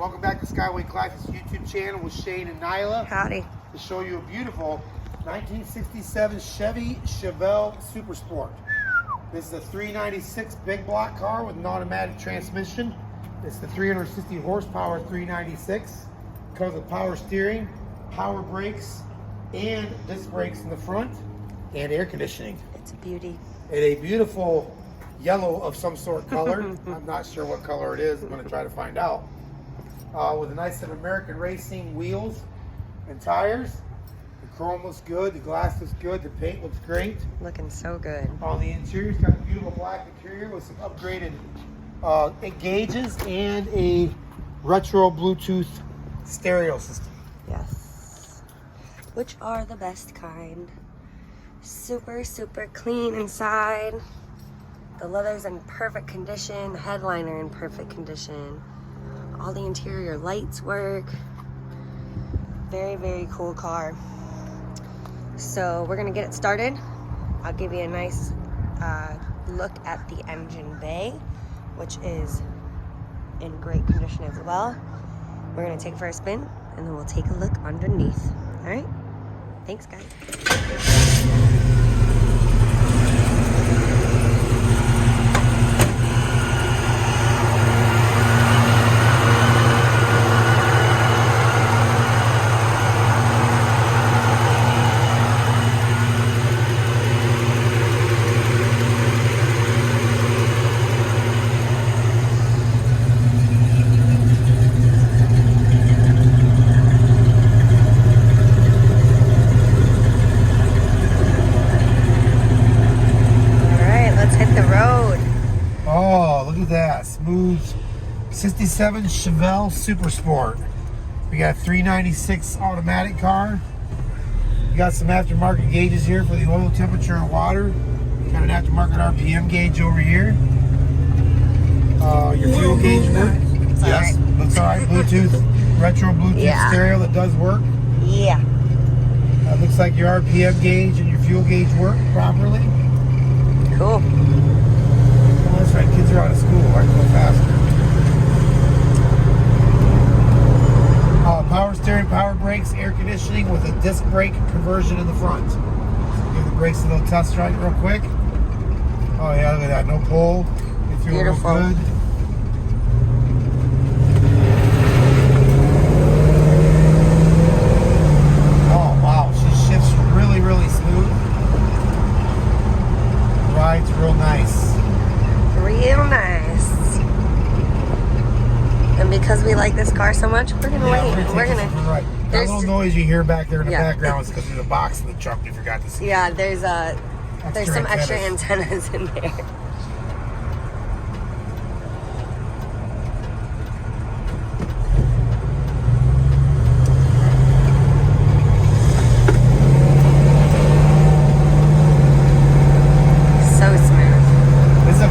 Welcome back to Skyway Classics YouTube channel with Shane and Nyla. Howdy. To show you a beautiful 1967 Chevy Chevelle Super Sport. This is a 396 big block car with an automatic transmission. It's the 360 horsepower 396. Comes with power steering, power brakes, and disc brakes in the front, and air conditioning. It's a beauty. And a beautiful yellow of some sort color. I'm not sure what color it is. I'm going to try to find out. With a nice American Racing wheels and tires. The chrome looks good. The glass looks good. The paint looks great. Looking so good. On the interior, it's got a beautiful black interior with some upgraded gauges and a retro Bluetooth stereo system. Yes. Which are the best kind. Super, super clean inside. The leather's in perfect condition. The headliner in perfect condition. All the interior lights work. Very, very cool car. So we're gonna get it started. I'll give you a nice look at the engine bay, which is in great condition as well. We're gonna take it for a spin and then we'll take a look underneath. All right? Thanks, guys. That smooth 67 Chevelle Super Sport. We got a 396 automatic car. We got some aftermarket gauges here for the oil temperature and water. Got an aftermarket RPM gauge over here. Your fuel gauge work. Yes, looks alright. Bluetooth, retro Bluetooth stereo that does work. Yeah. Looks like your RPM gauge and your fuel gauge work properly. Cool. That's right, kids are out of school, I can go faster. Power steering, power brakes, air conditioning with a disc brake conversion in the front. So give the brakes a little test ride real quick. Oh yeah, look at that, no pull. They feel real good. Oh wow, she shifts really, really smooth. Rides real nice. Real nice. And because we like this car so much, we're gonna wait. We're gonna. That little noise you hear back there in the background is because there's a box in the trunk you forgot to see. Yeah, there's some extra antennas in there.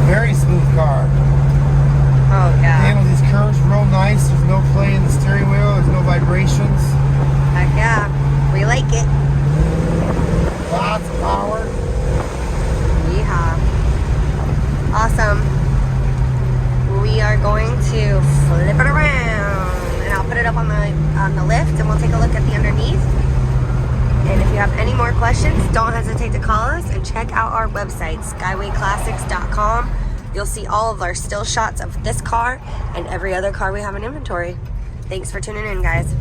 Very smooth car. Oh yeah. Handle these curves real nice. There's no play in the steering wheel. There's no vibrations. Heck yeah. We like it. Lots of power. Yeehaw. Awesome. We are going to flip it around and I'll put it up on the lift and we'll take a look at the underneath. And if you have any more questions, don't hesitate to call us and check out our website, skywayclassics.com. You'll see all of our still shots of this car and every other car we have in inventory. Thanks for tuning in, guys.